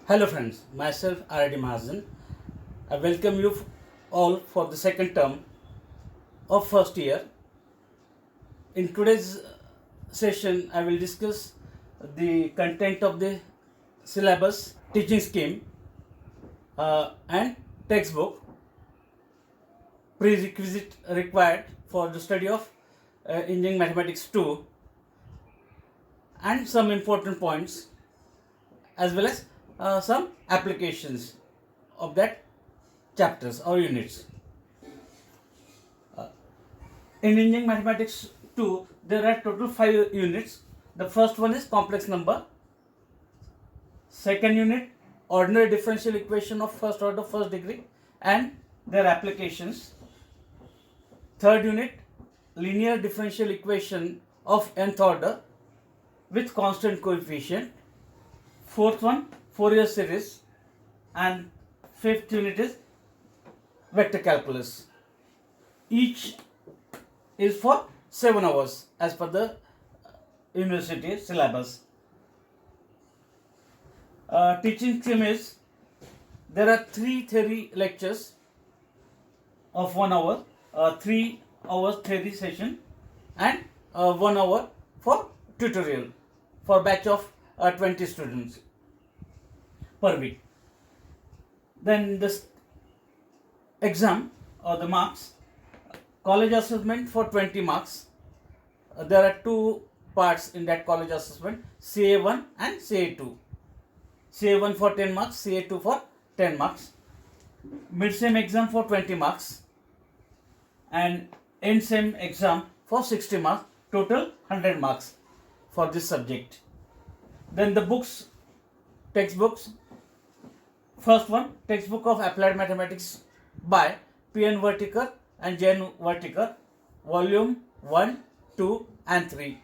Hello friends, myself R.D. Mahajan. I welcome you all for the second term of first year. In today's session, I will discuss the content of the syllabus, teaching scheme, and textbook, prerequisite required for the study of Engineering Mathematics 2, and some important points as well as some applications of that chapters or units. In Engineering Mathematics 2, there are total 5 units. The first one is complex number. Second unit, ordinary differential equation of first order, first degree and their applications. Third unit, linear differential equation of nth order with constant coefficient. Fourth one, Fourier series, and fifth unit is vector calculus. Each is for 7 hours as per the university syllabus. Teaching scheme is there are 3 theory lectures of 1 hour, 3 hours theory session, and 1 hour for tutorial for batch of 20 students per week. Then this exam or the marks, college assessment for 20 marks. There are 2 parts in that college assessment, CA1 and CA2. CA1 for 10 marks, CA2 for 10 marks. Mid-sem exam for 20 marks and end-sem exam for 60 marks, total 100 marks for this subject. Then the books, textbooks. First one, textbook of Applied Mathematics by P.N. Vertikar and J.N. Vertikar, volume 1, 2 and 3.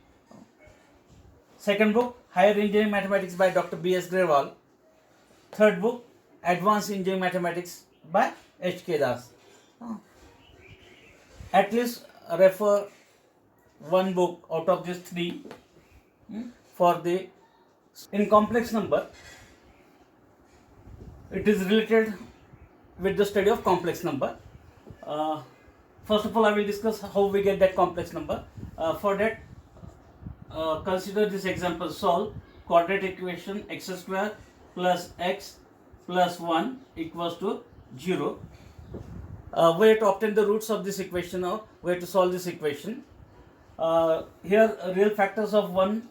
Second book, Higher Engineering Mathematics by Dr. B.S. Grewal. Third book, Advanced Engineering Mathematics by H.K. Das. At least refer one book out of these 3 for the. In complex number, it is related with the study of complex number. First of all, I will discuss how we get that complex number. For that, consider this example. Solve quadratic equation x square plus x plus 1 equals to 0. Where to obtain the roots of this equation or where to solve this equation. Here, real factors of 1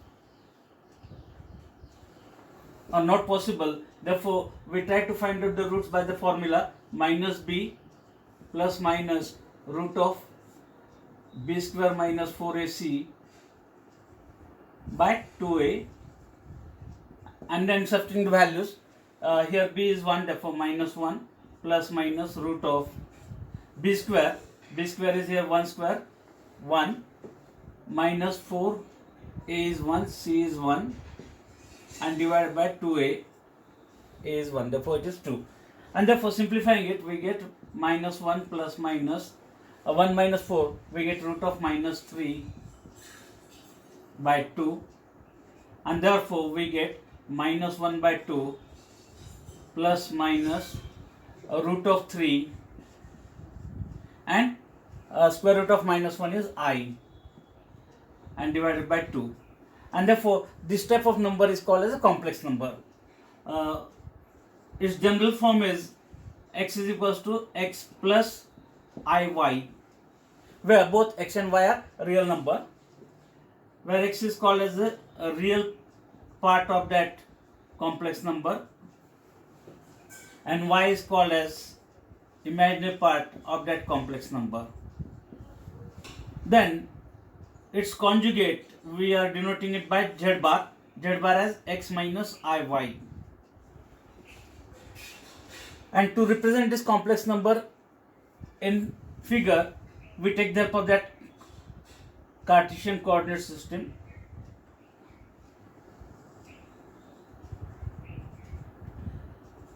are not possible. Therefore, we try to find out the roots by the formula minus b plus minus root of b square minus 4ac by 2a, and then substituting the values. Here b is 1, therefore minus 1 plus minus root of b square is here 1 square, 1 minus 4, a is 1, c is 1 and divided by 2a, a is 1, therefore it is 2. And therefore simplifying it, we get minus 1 plus minus 1 minus 4, we get root of minus 3 by 2, and therefore we get minus 1 by 2 plus minus root of 3 and square root of minus 1 is I and divided by 2. And therefore this type of number is called as a complex number. Its general form is x is equals to x plus iy, where both x and y are real number, where x is called as a real part of that complex number and y is called as imaginary part of that complex number. Then its conjugate, we are denoting it by z bar as x minus iy. And to represent this complex number in figure, we take the help of that Cartesian coordinate system.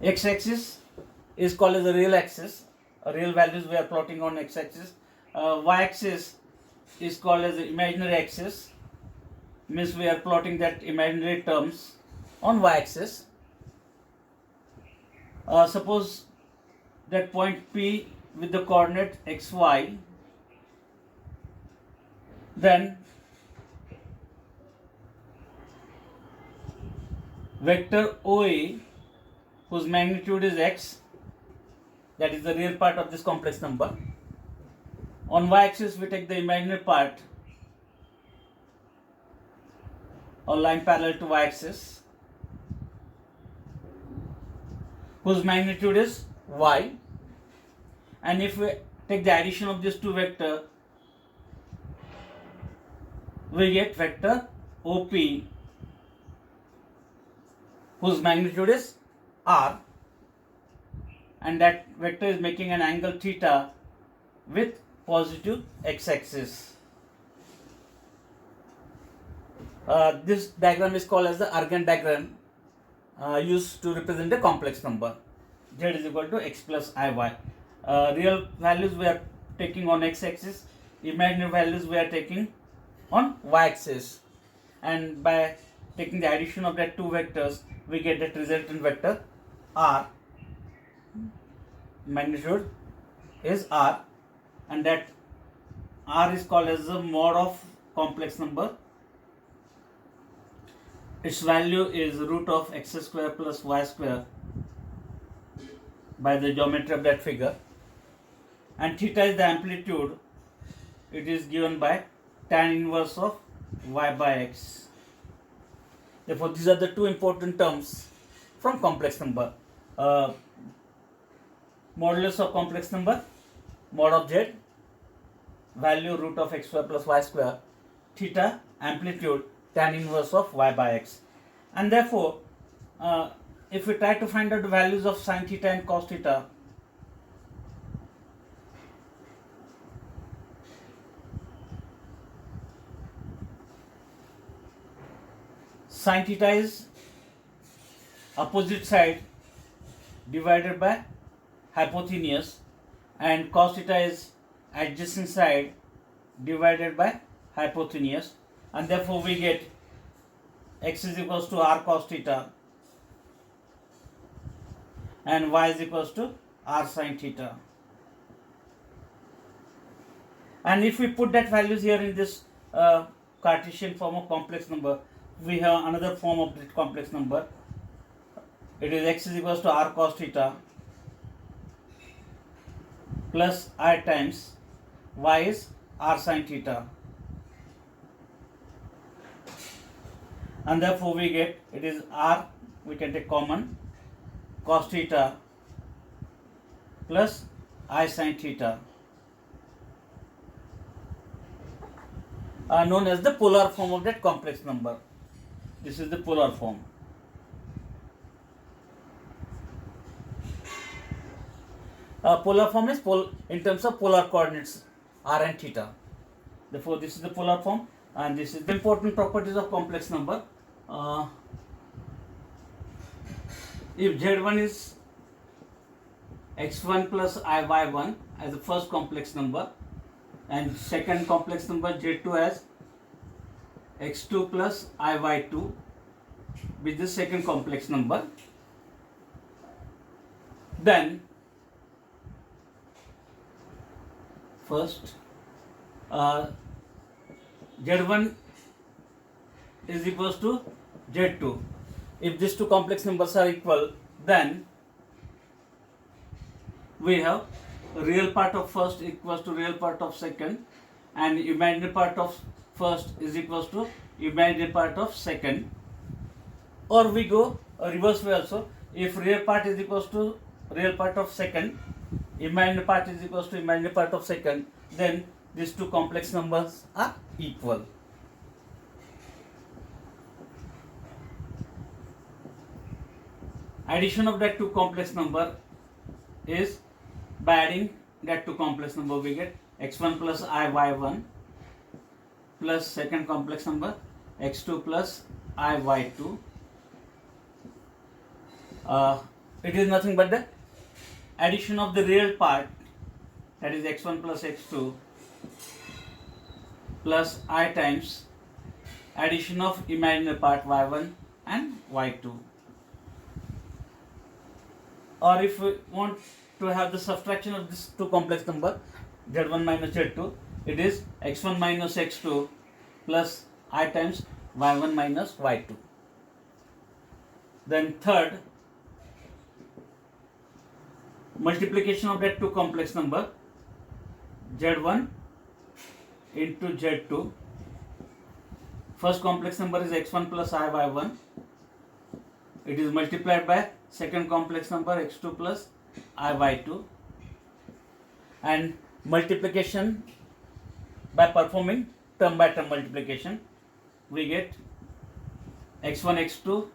X-axis is called as a real axis, real values we are plotting on x-axis. Y-axis is called as the imaginary axis, means we are plotting that imaginary terms on y-axis. Suppose that point P with the coordinate xy, then vector OA whose magnitude is x, that is the real part of this complex number. On y-axis we take the imaginary part or line parallel to y-axis whose magnitude is y, and if we take the addition of these two vectors, we get vector OP whose magnitude is r, and that vector is making an angle theta with positive x-axis. This diagram is called as the Argand diagram, used to represent a complex number. Z is equal to x plus iy. Real values we are taking on x-axis, imaginary values we are taking on y-axis, and by taking the addition of that two vectors, we get that resultant vector r. Magnitude is r, and that r is called as the mod of complex number. Its value is root of x square plus y square by the geometry of that figure, and theta is the amplitude. It is given by tan inverse of y by x. Therefore, these are the two important terms from complex number. Modulus of complex number, mod of z, value root of x square plus y square, theta, amplitude, tan inverse of y by x. And therefore, if we try to find out the values of sin theta and cos theta, sin theta is opposite side divided by hypotenuse, and cos theta is adjacent side divided by hypotenuse, and therefore we get x is equals to r cos theta and y is equals to r sin theta. And if we put that values here in this Cartesian form of complex number, we have another form of this complex number. It is x is equals to r cos theta plus I times y is r sin theta, and therefore we get it is r, we can take common, cos theta plus I sin theta, known as the polar form of that complex number. This is the polar form. Polar form is in terms of polar coordinates r and theta. Therefore, this is the polar form, and this is the important properties of complex number. If Z1 is x1 plus iy1 as the first complex number, and second complex number Z2 as x2 plus iy2 with the second complex number, then first Z1 is equals to Z2. If these two complex numbers are equal, then we have real part of first equals to real part of second, and imaginary part of first is equals to imaginary part of second. Or we go reverse way also. If real part is equals to real part of second, imaginary part is equals to imaginary part of second, then these two complex numbers are equal. Addition of that two complex number is by adding that two complex number, we get x1 plus iy1 plus second complex number x2 plus iy2. It is nothing but the addition of the real part, that is x1 plus x2 plus I times addition of imaginary part y1 and y2. or if we want to have the subtraction of this two complex number z1 minus z2, it is x1 minus x2 plus I times y1 minus y2. Then third, multiplication of that two complex number z1 into z2. First complex number is x1 plus I y1. It is multiplied by second complex number x2 plus I y2, and multiplication by performing term by term multiplication, we get x1 x2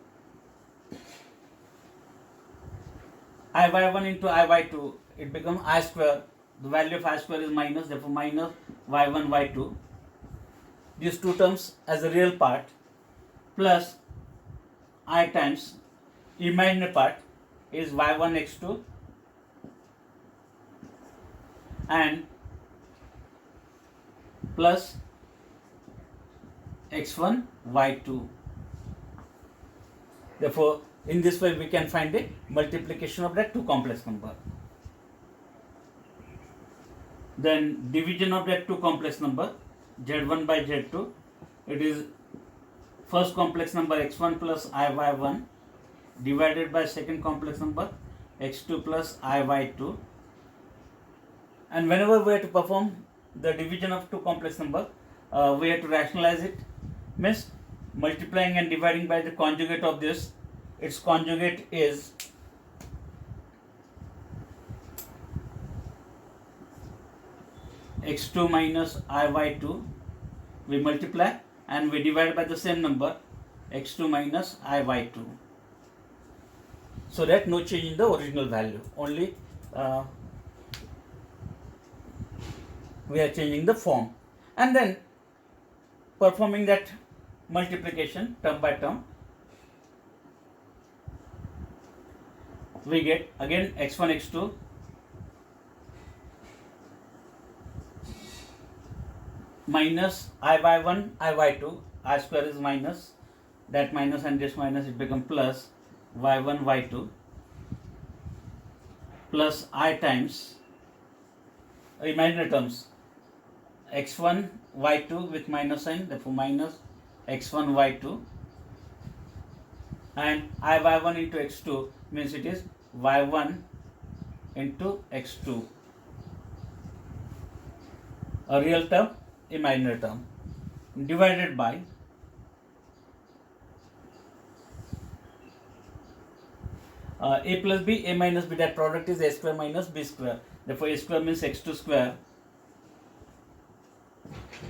I y1 into I y2, it becomes I square. The value of I square is minus, therefore minus y1 y2. These two terms as a real part plus I times imaginary part is y1 x2 and plus x1 y2. Therefore, in this way we can find the multiplication of that two complex number. Then division of that two complex number z1 by z2, it is first complex number x1 plus I y1 divided by second complex number x2 plus I y2. And whenever we have to perform the division of two complex number, we have to rationalize it, means multiplying and dividing by the conjugate of this. Its conjugate is x2 minus I y2. We multiply and we divide by the same number x2 minus I y2. So that no change in the original value, only we are changing the form, and then performing that multiplication term by term, we get again x1 x2 minus I y1 I y2, I square is minus, that minus and this minus, it becomes plus y1 y2 plus I times imaginary terms x1 y2 with minus sign, therefore minus x1 y2, and I y1 into x2 means it is y1 into x2, a real term, imaginary term, divided by a plus b, a minus b, that product is a square minus b square, therefore a square means x2 square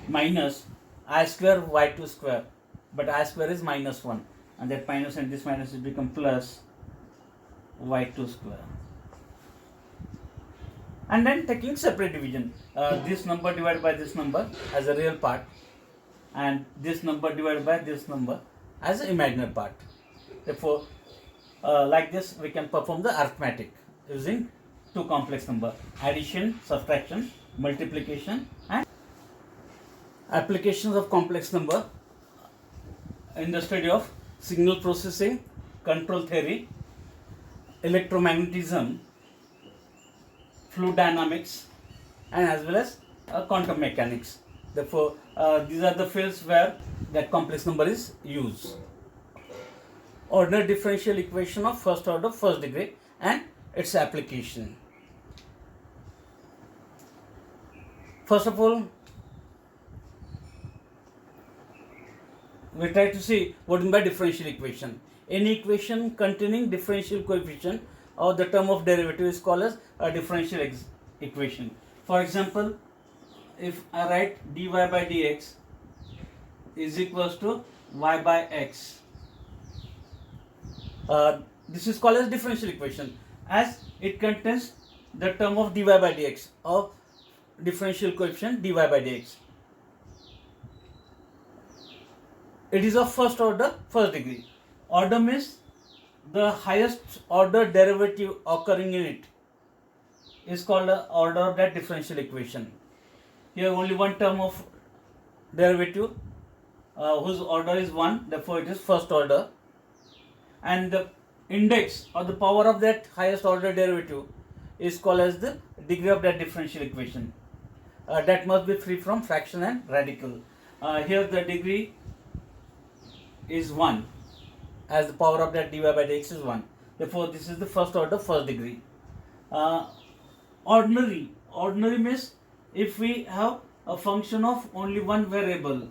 minus I square y2 square, but I square is minus 1, and that minus and this minus will become plus y2 square. And then taking separate division, this number divided by this number as a real part, and this number divided by this number as an imaginary part. Therefore, like this we can perform the arithmetic using two complex number: addition, subtraction, multiplication, and applications of complex number in the study of signal processing, control theory, electromagnetism, fluid dynamics, and as well as quantum mechanics. Therefore, these are the fields where that complex number is used. Ordinary differential equation of first order, first degree, and its application. First of all, we try to see what is by differential equation. Any equation containing differential coefficient or the term of derivative is called as a differential equation. For example, if I write dy by dx is equals to y by x, this is called as differential equation as it contains the term of dy by dx or differential coefficient dy by dx. It is of first order, first degree. Order means the highest order derivative occurring in it is called the order of that differential equation. Here only one term of derivative whose order is 1, therefore it is first order, and the index or the power of that highest order derivative is called as the degree of that differential equation. That must be free from fraction and radical. Here the degree is 1, as the power of that dy by dx is 1. Therefore, this is the first order, first degree. Ordinary means if we have a function of only one variable,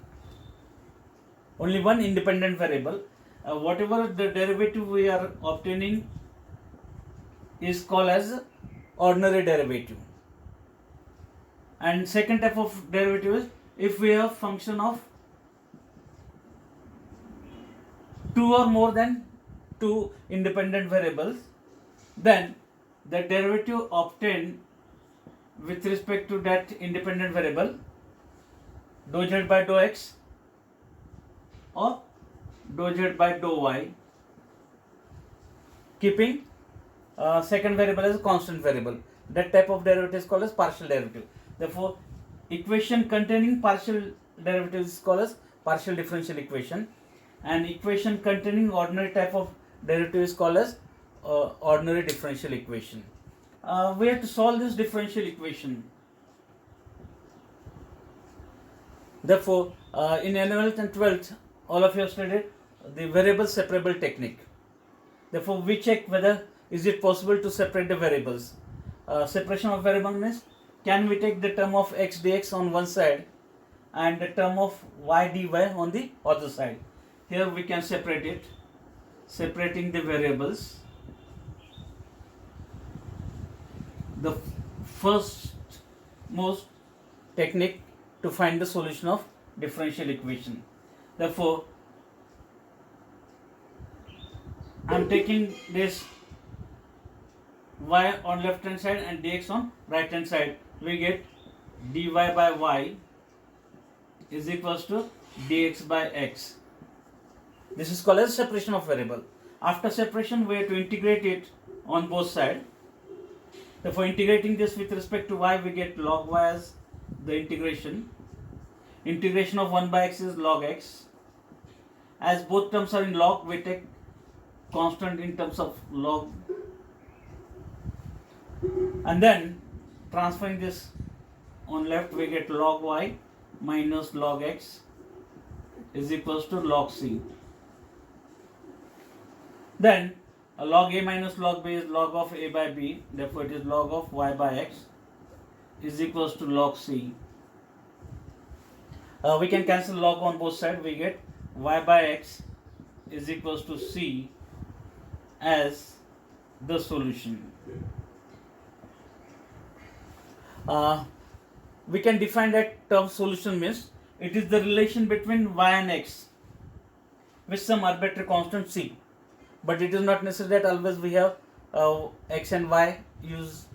only one independent variable, whatever the derivative we are obtaining is called as ordinary derivative. And second type of derivative is if we have function of two or more than two independent variables, then the derivative obtained with respect to that independent variable, dou z by dou x or dou z by dou y, keeping second variable as a constant variable. That type of derivative is called as partial derivative. Therefore, equation containing partial derivative is called as partial differential equation, and equation containing ordinary type of derivative is called as ordinary differential equation. We have to solve this differential equation. Therefore, in 11th and 12th, all of you have studied the variable separable technique. Therefore, we check whether is it possible to separate the variables. Separation of variable means, can we take the term of x dx on one side and the term of y dy on the other side. Here we can separate it, separating the variables. The first most technique to find the solution of differential equation. Therefore, I am taking this y on left hand side and dx on right hand side. We get dy by y is equals to dx by x. This is called as separation of variable. After separation, we have to integrate it on both sides. Therefore, integrating this with respect to y, we get log y as the integration. Integration of 1 by x is log x. As both terms are in log, we take constant in terms of log. And then transferring this on left, we get log y minus log x is equals to log c. Then log a minus log b is log of a by b. Therefore, it is log of y by x is equals to log c. We can cancel log on both sides. We get y by x is equals to c as the solution. We can define that term solution means it is the relation between y and x with some arbitrary constant c. But it is not necessary that always we have x and y used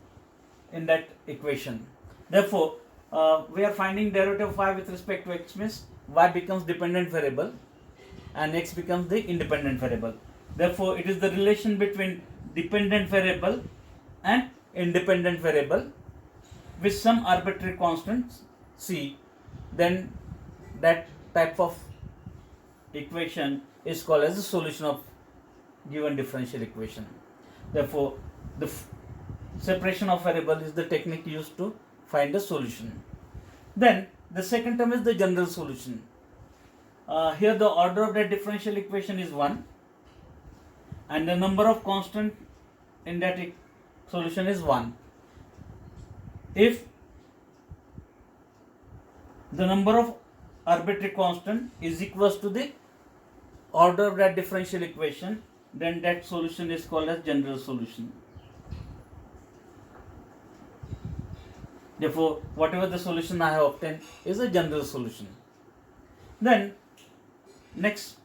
in that equation. Therefore, we are finding derivative of y with respect to x means y becomes dependent variable and x becomes the independent variable. Therefore, it is the relation between dependent variable and independent variable with some arbitrary constant c. Then that type of equation is called as the solution of given differential equation. Therefore, the separation of variable is the technique used to find the solution. Then the second term is the general solution. Here the order of that differential equation is 1 and the number of constant in that solution is 1. If the number of arbitrary constant is equals to the order of that differential equation, then that solution is called as general solution. Therefore, whatever the solution I have obtained is a general solution. Then, next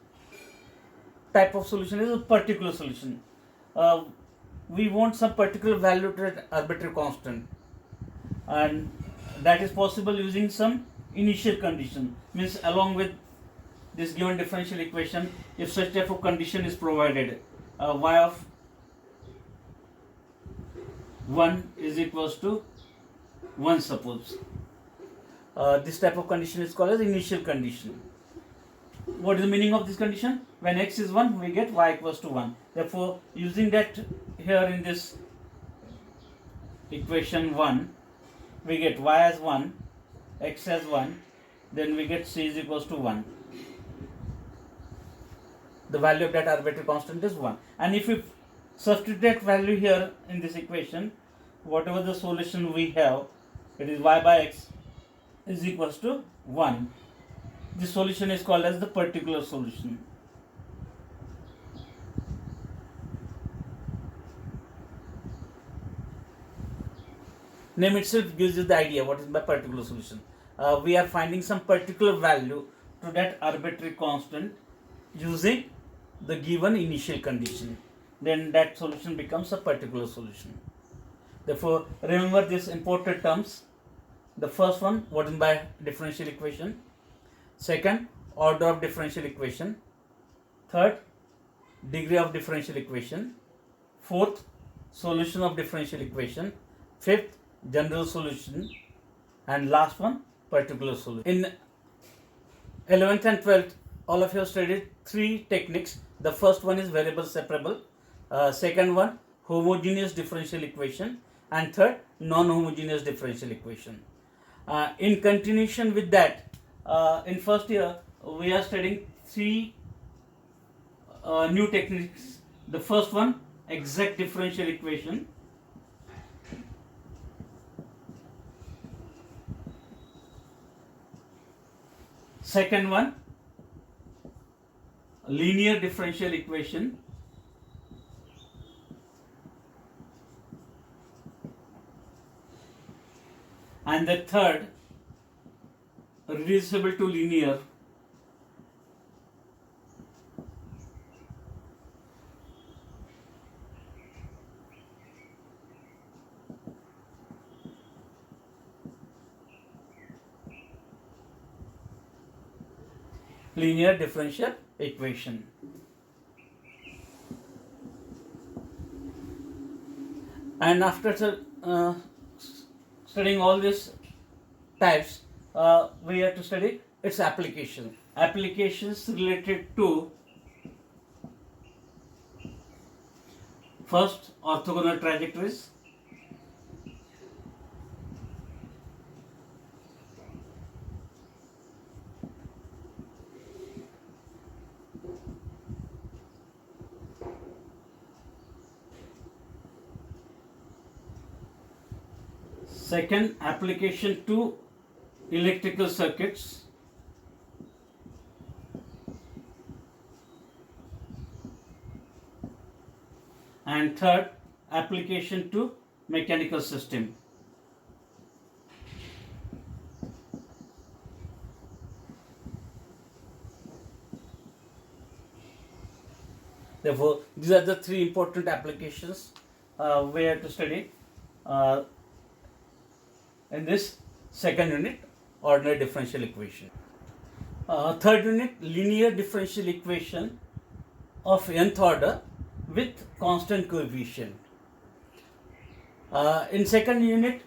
type of solution is a particular solution. We want some particular value to that arbitrary constant, and that is possible using some initial condition. Means along with this given differential equation, if such type of condition is provided, y of 1 is equals to 1, suppose. This type of condition is called as initial condition. What is the meaning of this condition? When x is 1, we get y equals to 1. Therefore, using that here in this equation 1, we get y as 1, x as 1, then we get c is equals to 1. The value of that arbitrary constant is 1. And if we substitute that value here in this equation, whatever the solution we have, it is y by x is equals to 1. This solution is called as the particular solution. Name itself gives you the idea what is by particular solution. We are finding some particular value to that arbitrary constant using the given initial condition. Then that solution becomes a particular solution. Therefore, remember these important terms. The first one, what is by differential equation. Second, order of differential equation. Third, degree of differential equation. Fourth, solution of differential equation. Fifth, general solution. And last one, particular solution. In 11th and 12th, all of you have studied three techniques. The first one is variable separable. Second one, homogeneous differential equation. And third, non-homogeneous differential equation. In continuation with that, in first year, we are studying three new techniques. The first one, exact differential equation. Second one, linear differential equation. And the third, reducible to linear. Linear differential equation. And after studying all these types, we have to study its application. Applications related to first, orthogonal trajectories. Second, application to electrical circuits. And third, application to mechanical system. Therefore, these are the three important applications we have to study in this second unit, ordinary differential equation. Third unit, linear differential equation of nth order with constant coefficient. In second unit,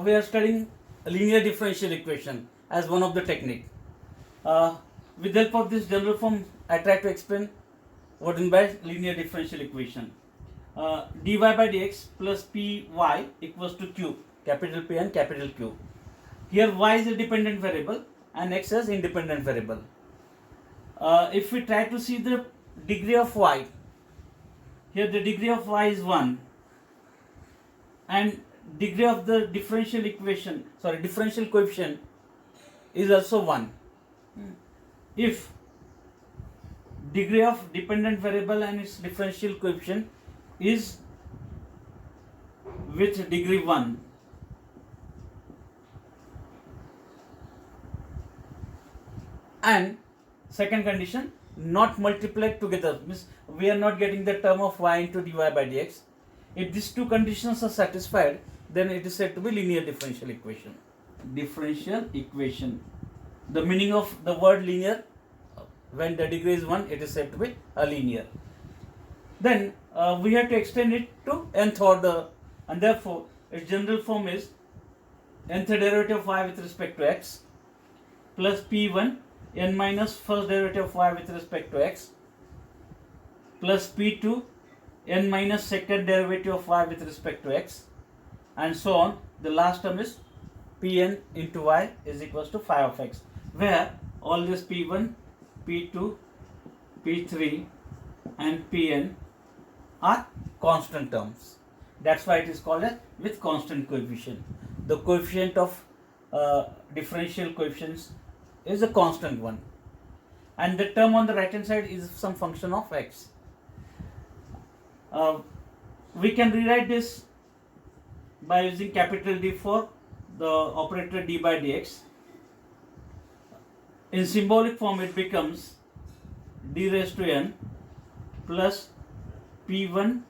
we are studying linear differential equation as one of the technique. With the help of this general form, I try to explain what is by linear differential equation. Dy by dx plus py equals to q, capital P and capital Q. Here y is a dependent variable and x is independent variable. If we try to see the degree of y, here the degree of y is 1 and degree of the differential coefficient is also 1. If degree of dependent variable and its differential coefficient is with degree 1, and second condition, not multiplied together, means we are not getting the term of y into dy by dx. If these two conditions are satisfied, then it is said to be linear differential equation. Differential equation. The meaning of the word linear, when the degree is 1, it is said to be a linear. Then we have to extend it to nth order, and therefore its general form is nth derivative of y with respect to x plus p1 n minus first derivative of y with respect to x plus p2 n minus second derivative of y with respect to x, and so on. The last term is Pn into y is equals to phi of x, where all this P1, P2, P3 and Pn are constant terms. That's why it is called as with constant coefficient. The coefficient of differential coefficients is a constant one, and the term on the right hand side is some function of x. We can rewrite this by using capital D for the operator d by dx. In symbolic form it becomes d raised to n plus p1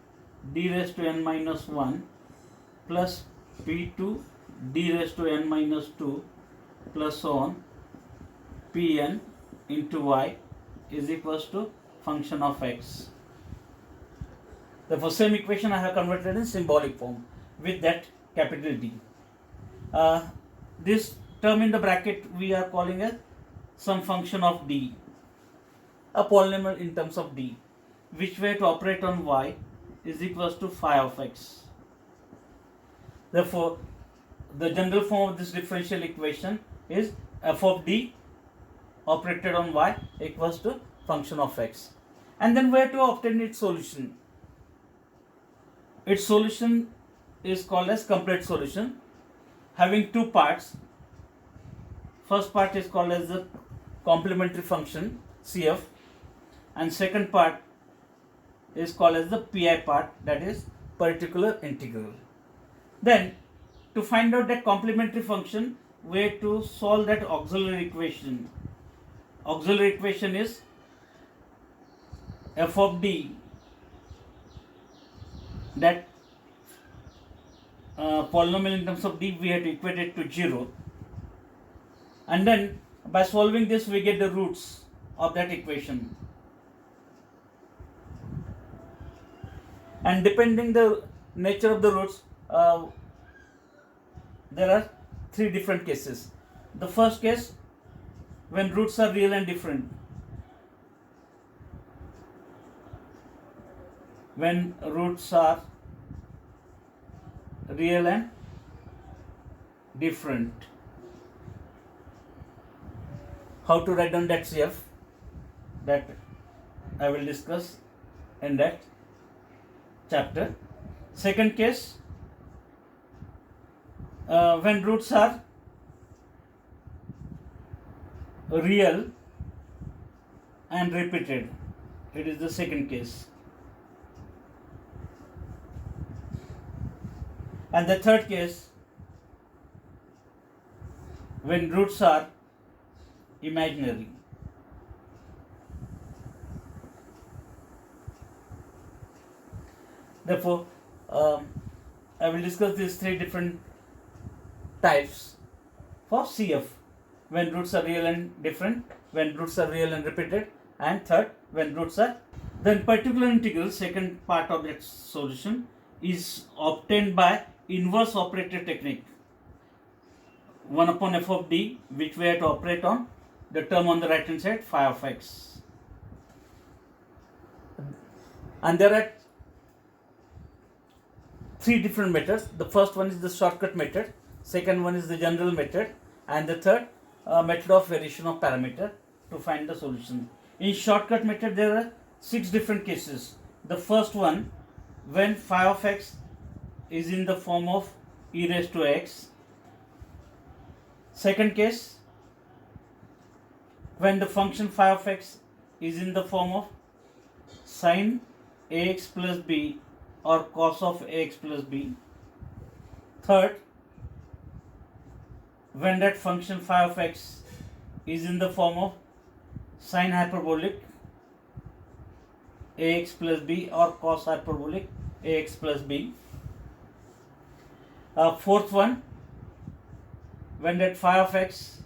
d raised to n minus 1 plus p2 d raised to n minus 2 plus so on Pn into y is equals to function of x. Therefore, same equation I have converted in symbolic form with that capital D. This term in the bracket we are calling as some function of d, a polynomial in terms of d, which way to operate on y is equals to phi of x. Therefore, the general form of this differential equation is f of d operated on y equals to function of x. And then where to obtain its solution? Its solution is called as complete solution, having two parts. First part is called as the complementary function CF, and second part is called as the PI part, that is particular integral. Then to find out that complementary function, way to solve that auxiliary equation. Auxiliary equation is f of d, that polynomial in terms of d we have to equate it to 0, and then by solving this we get the roots of that equation, and depending the nature of the roots there are three different cases. The first case, when roots are real and different. When roots are real and different. How to write down that CF, that I will discuss in that chapter. Second case, when roots are real and repeated, it is the second case. And the third case, when roots are imaginary. Therefore, I will discuss these three different types for CF. When roots are real and different, when roots are real and repeated, and third, when roots are. Then particular integral, second part of that solution, is obtained by inverse operator technique. 1 upon f of d, which we have to operate on the term on the right hand side, phi of x. And there are three different methods. The first one is the shortcut method, second one is the general method, and the third method of variation of parameter to find the solution. In shortcut method there are 6 different cases. The first one, when phi of x is in the form of e raised to x. Second case, when the function phi of x is in the form of sin ax plus b or cos of ax plus b. Third, when that function phi of x is in the form of sin hyperbolic ax plus b or cos hyperbolic ax plus b. Fourth one, when that phi of x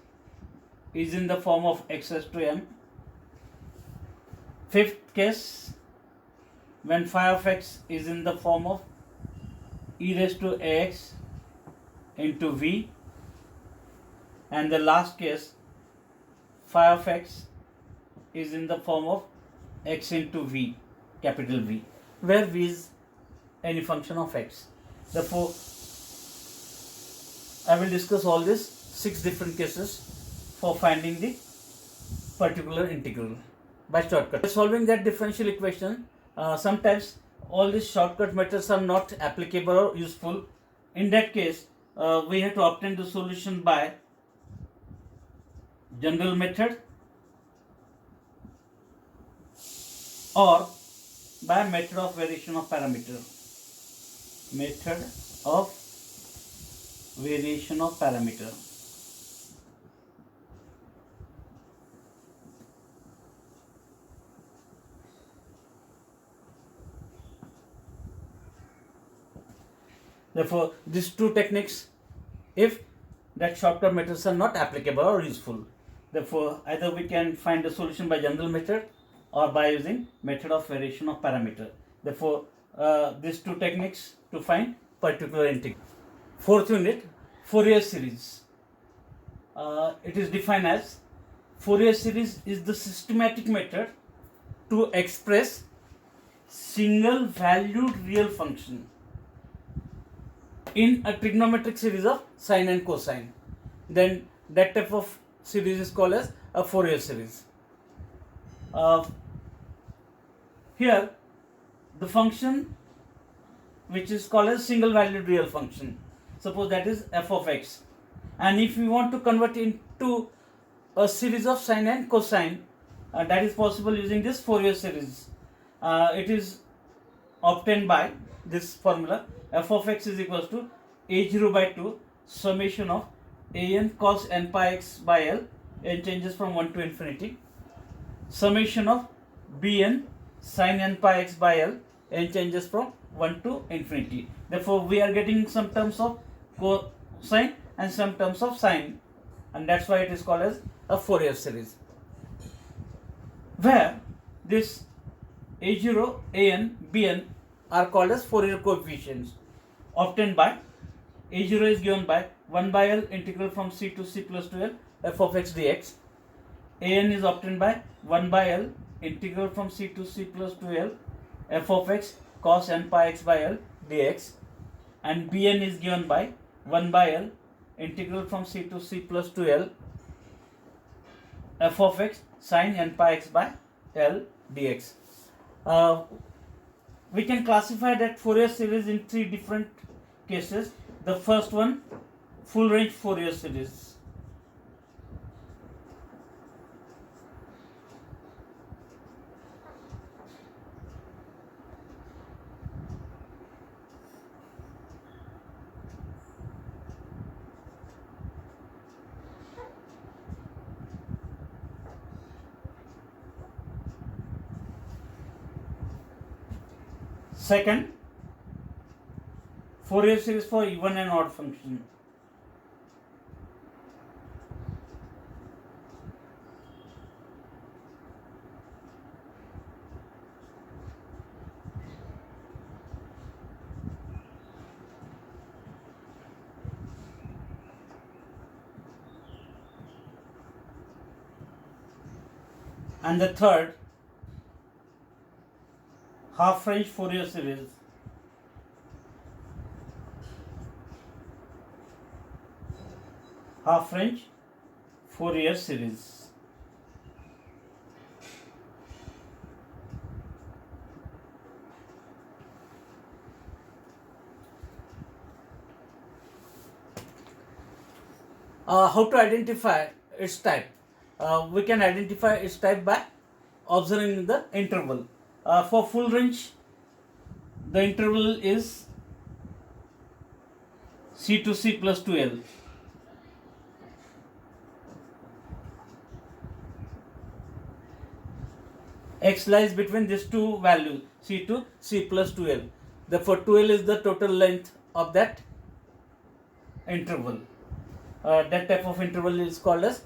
is in the form of x raised to m. Fifth case, when phi of x is in the form of e raised to ax into v. And the last case, phi of x is in the form of x into v, capital V, where v is any function of x. Therefore, I will discuss all these 6 different cases for finding the particular integral by shortcut. By solving that differential equation, sometimes all these shortcut methods are not applicable or useful. In that case, we have to obtain the solution by general method or by method of variation of parameter. Method of variation of parameter. Therefore, these 2 techniques, if that shortcut methods are not applicable or useful, therefore either we can find the solution by general method or by using method of variation of parameter. Therefore, these 2 techniques to find particular integral. 4th unit, Fourier series. It is defined as Fourier series is the systematic method to express single valued real function in a trigonometric series of sine and cosine. Then that type of series is called as a Fourier series. Here the function which is called as single valued real function, suppose that is f of x, and if we want to convert into a series of sine and cosine, that is possible using this Fourier series. It is obtained by this formula: f of x is equals to a0 by 2 summation of an cos n pi x by l, n changes from 1 to infinity, summation of bn sin n pi x by l, n changes from 1 to infinity. Therefore, we are getting some terms of cosine and some terms of sine, and that's why it is called as a Fourier series, where this a0, an, bn are called as Fourier coefficients, obtained by a0 is given by 1 by l integral from c to c plus 2l f of x dx, an is obtained by 1 by l integral from c to c plus 2l f of x cos n pi x by l dx, and bn is given by 1 by l integral from c to c plus 2l f of x sin n pi x by l dx. We can classify that Fourier series in 3 different cases. The first one, full range Fourier series. Second, Fourier series for even and odd function. And the third, half range Fourier series. Half range Fourier series. How to identify its type? We can identify its type by observing the interval. For full range, the interval is c to c plus 2l. X lies between these 2 values, c to c plus 2l. Therefore, 2l is the total length of that interval. That type of interval is called as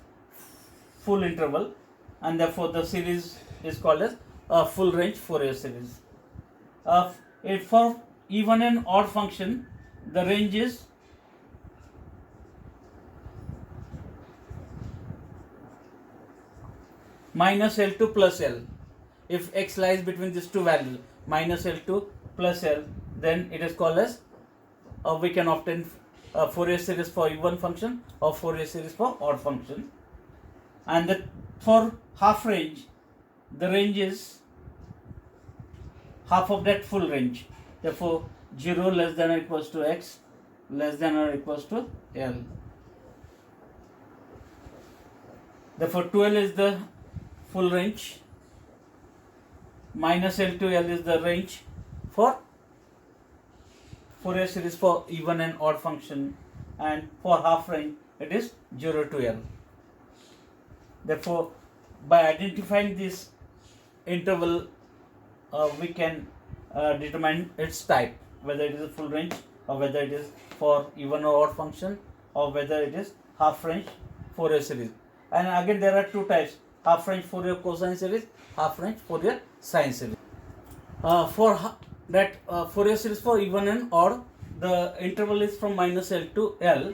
full interval, and therefore the series is called as a full range Fourier series. For even and odd function, the range is minus L2 plus L. If x lies between these two values, minus L2 plus L, then it is called as, we can obtain Fourier series for even function or Fourier series for odd function. And for half range, the range is half of that full range. Therefore, 0 less than or equals to x less than or equals to L. Therefore, 2L is the full range, minus L to L is the range for Fourier series for even and odd function, and for half range it is 0 to L. Therefore, by identifying this interval, we can determine its type, whether it is a full range or whether it is for even or odd function or whether it is half range Fourier series. And again, there are two types: half range Fourier cosine series, half range Fourier sine series. Fourier series for even and odd, the interval is from minus L to L.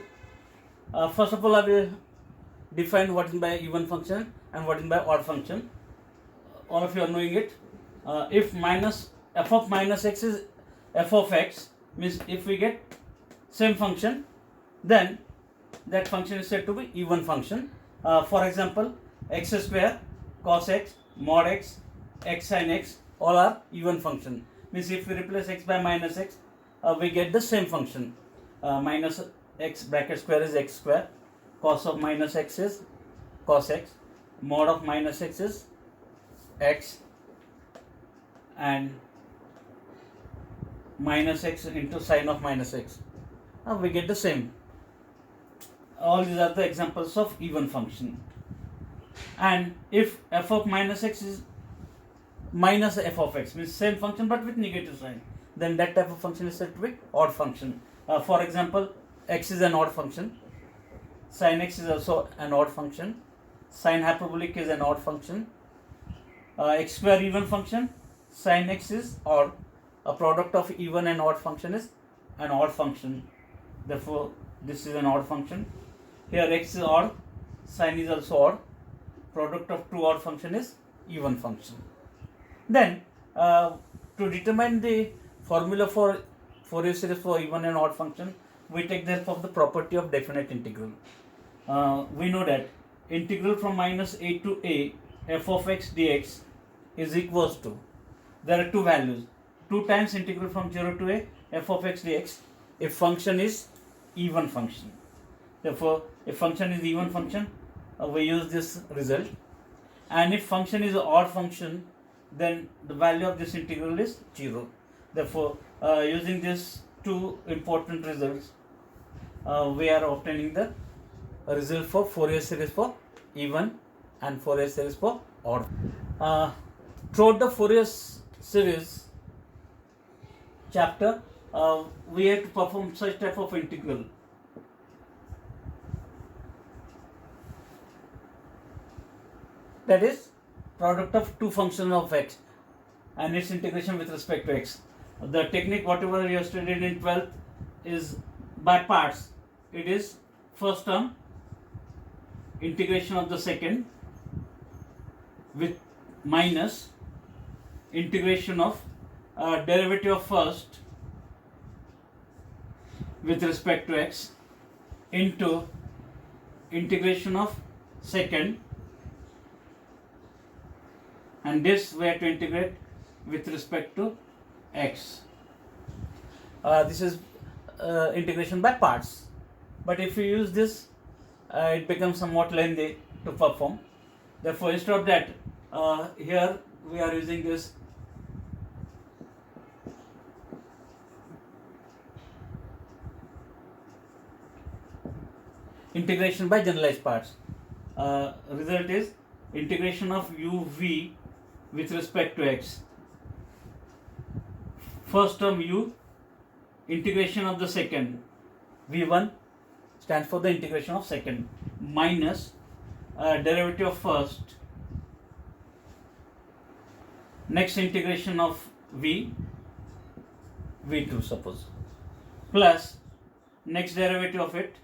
First of all, I will define what is by even function and what is by odd function. All of you are knowing it. If f of minus x is f of x, means if we get same function, then that function is said to be even function. For example, x square, cos x, mod x, x sin x, all are even function. Means if we replace x by minus x, we get the same function. Minus x bracket square is x square, cos of minus x is cos x, mod of minus x is x, and minus x into sine of minus x. We get the same. All these are the examples of even function. And if f of minus x is minus f of x, means same function but with negative sign, then that type of function is said to be odd function. For example, x is an odd function, sin x is also an odd function, sine hyperbolic is an odd function, x square even function, sin x is odd. A product of even and odd function is an odd function. Therefore, this is an odd function. Here x is odd, sine is also odd. Product of two odd function is even function. Then, to determine the formula for Fourier series for even and odd function, we take the help of the property of definite integral. We know that integral from minus a to a f of x dx is equals to, there are two values, 2 times integral from 0 to a f of x dx if function is even function. Therefore, if function is even function, we use this result, and if function is an odd function, then the value of this integral is 0. Therefore, using these two important results, we are obtaining the result for Fourier series for even and Fourier series for odd. Throughout the Fourier series chapter, we have to perform such type of integral. That is product of two functions of x and its integration with respect to x. The technique whatever you have studied in 12th is by parts. It is first term integration of the second with minus integration of derivative of first with respect to x into integration of second, and this we have to integrate with respect to x. This is integration by parts, but if you use this, it becomes somewhat lengthy to perform. Therefore, instead of that, here we are using this integration by generalized parts. Result is integration of uv with respect to x. First term u, integration of the second, v1 stands for the integration of second, minus derivative of first, next integration of v2 suppose, plus next derivative of it,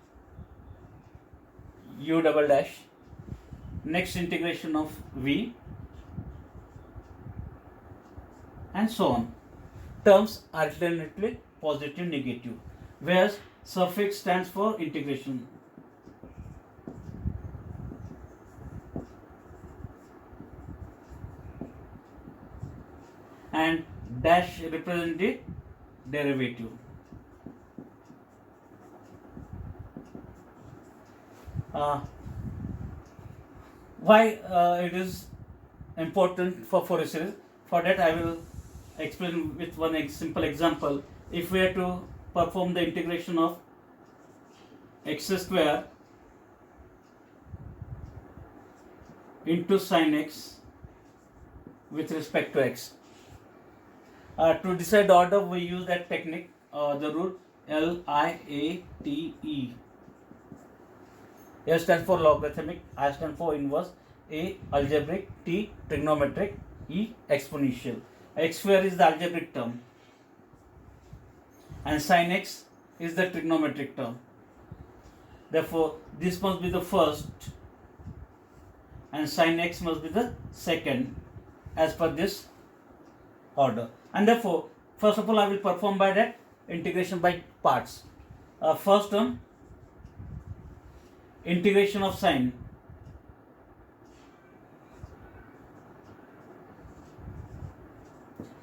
u double dash, next integration of v, and so on. Terms alternately positive, negative, whereas suffix stands for integration. And dash represent the derivative. Why it is important for Fourier series? For that I will explain with one simple example. If we are to perform the integration of x square into sin x with respect to x, to decide the order we use that technique, the rule LIATE. L stands for logarithmic, I stands for inverse, A algebraic, T trigonometric, E exponential. X square is the algebraic term and sin x is the trigonometric term. Therefore, this must be the first and sin x must be the second as per this order. And therefore, first of all, I will perform by that integration by parts. First term, integration of sin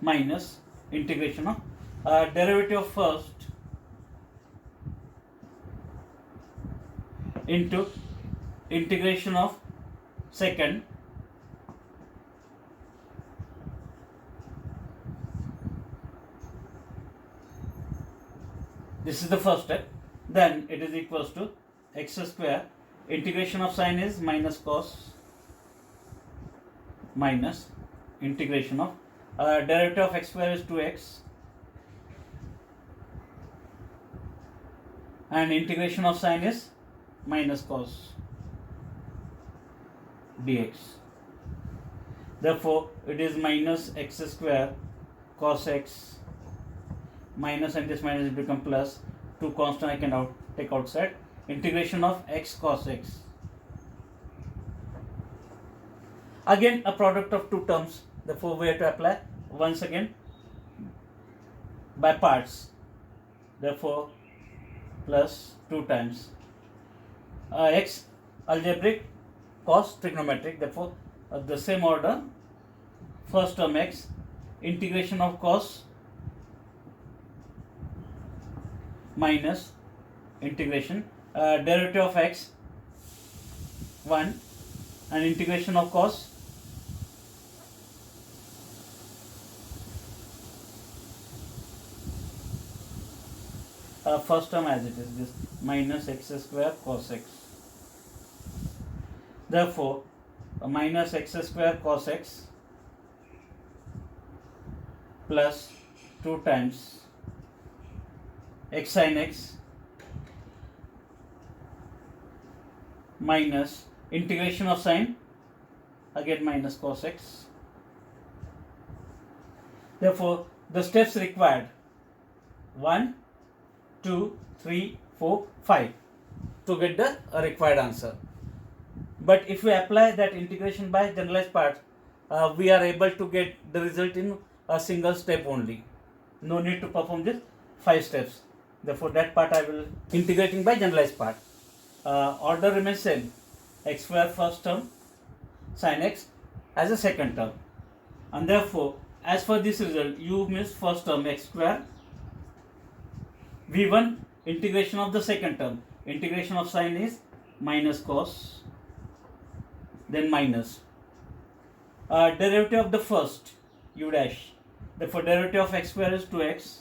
minus integration of derivative of first into integration of second this is the first step. Then it is equals to x square, integration of sin is minus cos minus integration of derivative of x square is 2x and integration of sin is minus cos dx. Therefore, it is minus x square cos x minus, and this minus will become plus, 2 constant I can take outside, integration of x cos x. Again a product of two terms, therefore we have to apply once again by parts, therefore plus 2 times x algebraic cos trigonometric, therefore the same order, first term x, integration of cos minus integration derivative of x 1 and integration of cos first term as it is, this minus x square cos x. Therefore, minus x square cos x plus 2 times x sin x minus integration of sin, again minus cos x. Therefore, the steps required 1, 2, 3, 4, 5 to get the required answer. But if we apply that integration by generalized parts, we are able to get the result in a single step only. No need to perform this 5 steps. Therefore, that part I will integrating by generalized part. Order remains same. X square first term, sin x as a second term, and therefore, as for this result, u means first term x square, v1 integration of the second term, integration of sin is minus cos, then minus derivative of the first u dash, therefore derivative of x square is 2x,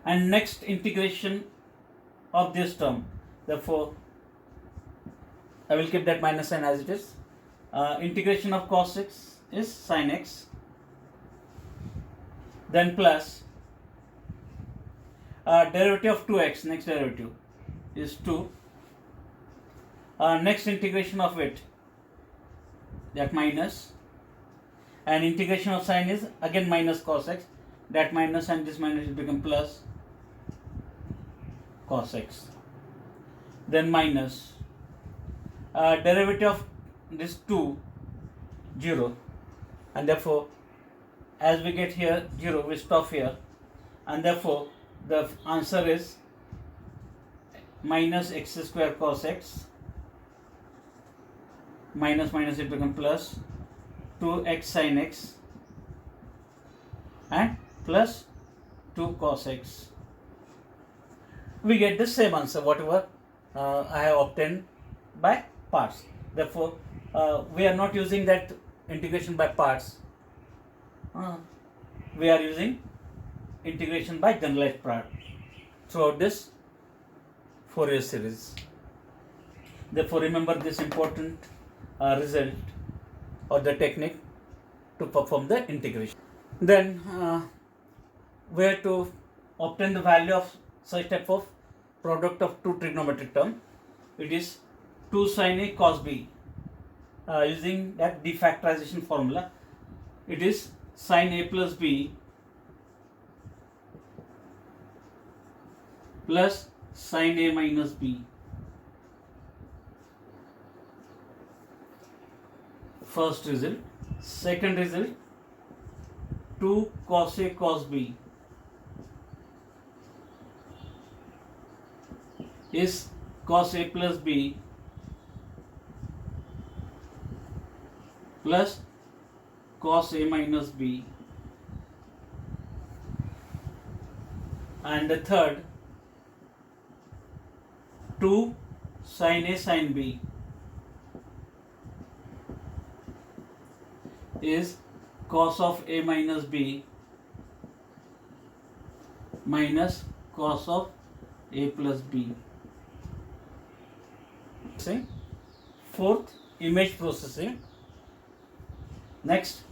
and next integration of this term, therefore I will keep that minus sign as it is. Integration of cos x is sin x, then plus derivative of 2x, next derivative is 2, next integration of it, that minus, and integration of sin is again minus cos x, that minus and this minus will become plus cos x, then minus derivative of this 2 0, and therefore as we get here 0 we stop here, and therefore the answer is minus x square cos x, minus minus it becomes plus 2x sin x and plus 2 cos x. We get the same answer whatever I have obtained by parts. Therefore we are not using that integration by parts, we are using integration by generalized part throughout this Fourier series. Therefore remember this important result or the technique to perform the integration. Then we have to obtain the value of such type of product of two trigonometric term. It is 2 sin A cos B. Using that defactorization formula, it is sin A plus B plus sin A minus B. First result. Second result, 2 cos A cos B is cos A plus B plus cos A minus B, and the third, 2 sin A sin B is cos of A minus B minus cos of A plus B. Fourth, image processing. Next,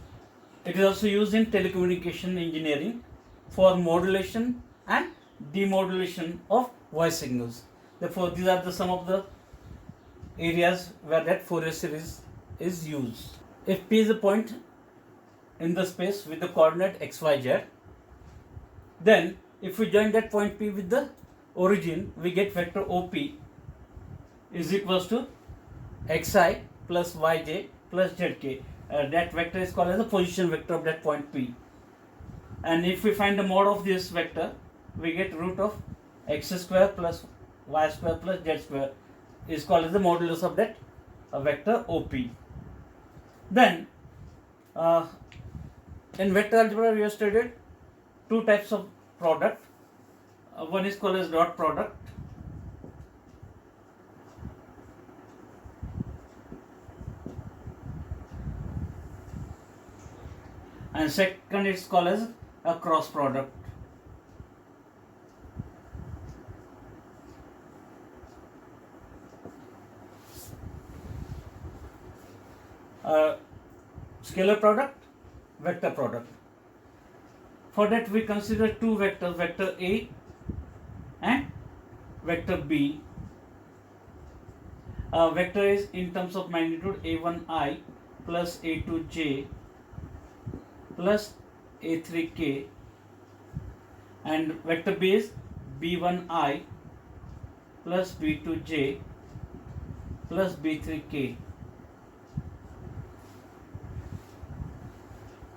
it is also used in telecommunication engineering for modulation and demodulation of voice signals. Therefore, these are some of the areas where that Fourier series is used. If P is a point in the space with the coordinate x, y, z, then if we join that point P with the origin, we get vector OP is equals to xi plus yj plus zk. That vector is called as the position vector of that point P. And if we find the mode of this vector, we get root of x square plus y square plus z square is called as the modulus of that vector OP. Then in vector algebra we have studied two types of product. One is called as dot product, and second is called as a cross product. Scalar product, vector product. For that we consider two vectors, vector A and vector B. Vector is in terms of magnitude A1i plus A2j plus A3k, and vector B is B1i plus B2j plus B3k.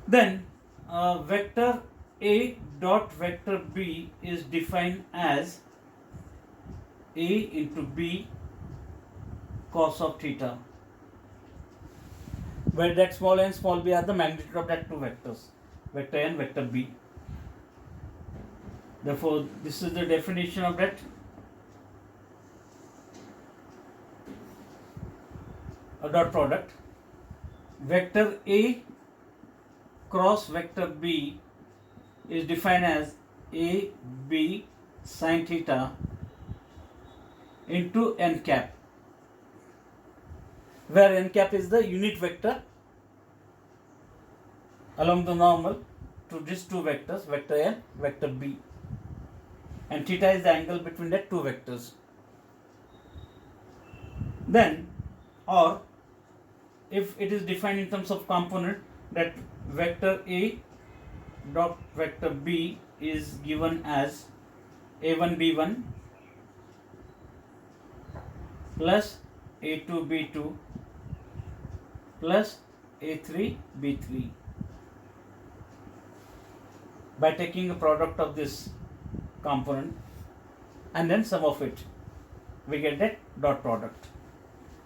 Then vector A dot vector B is defined as A into B cos of theta, where that small a and small b are the magnitude of that two vectors, vector A and vector B. Therefore, this is the definition of that dot product. Vector A cross vector B is defined as A B sin theta into n cap, where n cap is the unit vector along the normal to these two vectors, vector A and vector B, and theta is the angle between the two vectors. Then, or if it is defined in terms of component, that vector A dot vector B is given as A1 B1 plus A2 B2 plus A3 B3. By taking a product of this component and then sum of it, we get that dot product.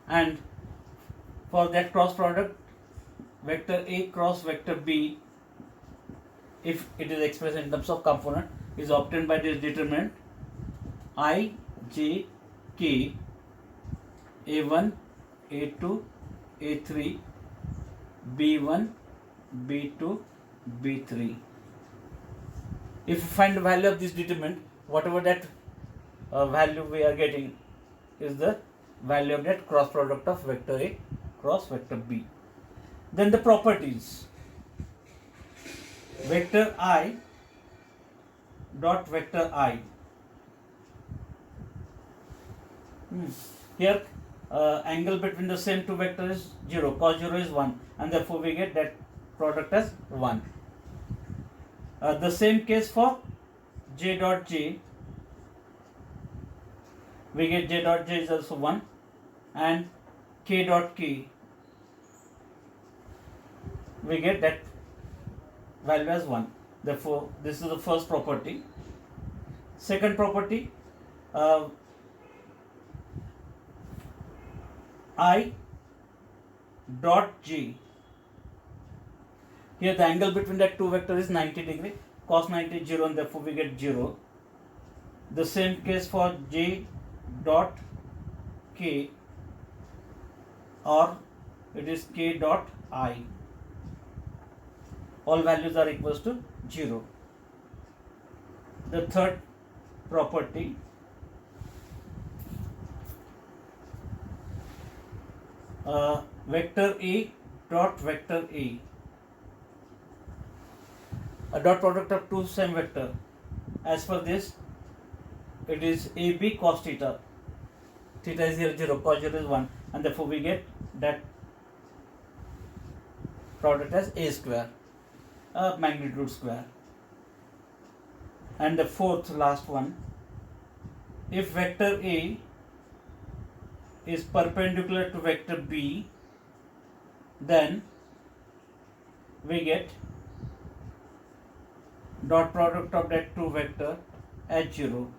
And for that cross product, vector A cross vector B, if it is expressed in terms of component, is obtained by this determinant I, J, K, A1, A2, A3, B1, B2, B3. If you find the value of this determinant, whatever that value we are getting is the value of that cross product of vector A cross vector B. Then the properties. Vector I dot vector I. Here angle between the same two vectors is 0, cos 0 is 1, and therefore we get that product as 1. The same case for J dot J, we get J dot J is also 1, and K dot K, we get that value as 1. Therefore this is the first property. Second property, I dot J. Here the angle between that two vectors is 90 degree, cos 90 is 0, and therefore we get 0. The same case for J dot K, or it is K dot I. All values are equals to 0. The third property, vector A dot vector a dot product of two same vector. As per this, it is AB cos theta. Theta is here 0, cos 0 is 1, and therefore we get that product as A square, magnitude square. And the fourth last one, if vector A is perpendicular to vector B, then we get dot product of that two vector as 0.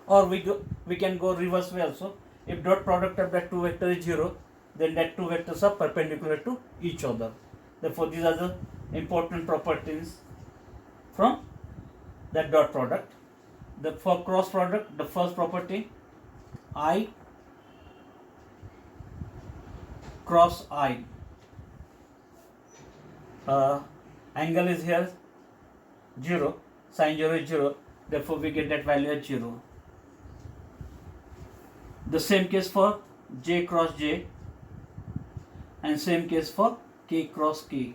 Or we can go reverse way also. If dot product of that two vector is 0, then that two vectors are perpendicular to each other. Therefore these are the important properties from that dot product. For cross product, the first property, I cross I. Angle is here 0, sin 0 is 0, therefore we get that value as 0. The same case for J cross J, and same case for K cross K.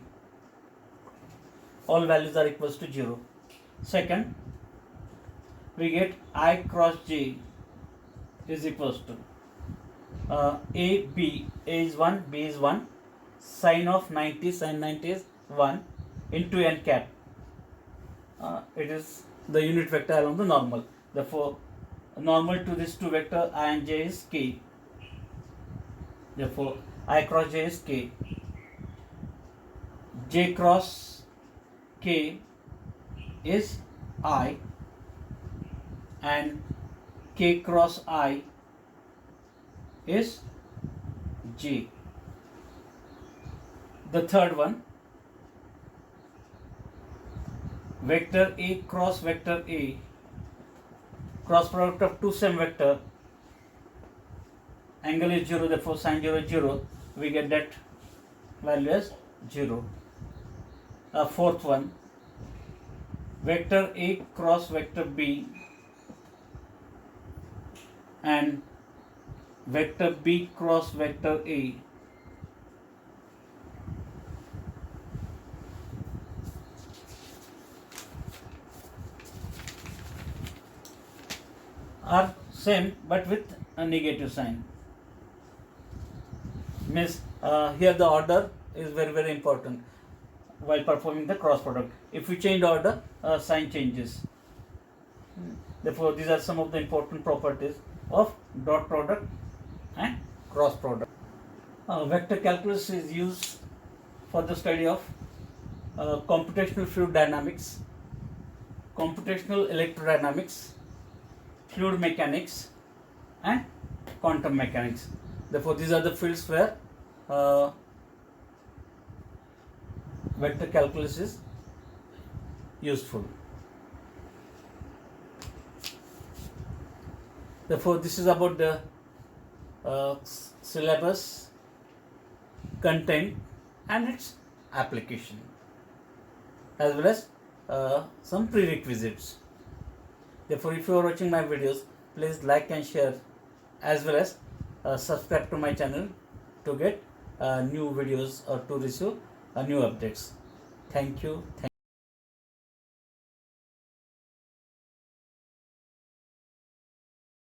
All values are equals to 0. Second, we get I cross J is equals to A, B, A is 1, B is 1, sin of 90, sin 90 is 1 into n cap. It is the unit vector along the normal. Therefore, normal to this two vector I and J is K. Therefore, I cross J is K. J cross K is I, and K cross I is J. The third one, vector A cross vector A, cross product of two same vector, angle is 0, therefore sin 0 is 0, we get that value as 0. Fourth one, vector A cross vector B and vector B cross vector A, are same but with a negative sign. Means here the order is very important while performing the cross product. If you change the order, sign changes. Therefore these are some of the important properties of dot product and cross product. Vector calculus is used for the study of computational fluid dynamics, computational electrodynamics, fluid mechanics, and quantum mechanics. Therefore, these are the fields where vector calculus is useful. Therefore, this is about the syllabus, content, and its application, as well as some prerequisites. Therefore, if you are watching my videos, please like and share, as well as subscribe to my channel to get new videos or to receive new updates. Thank you.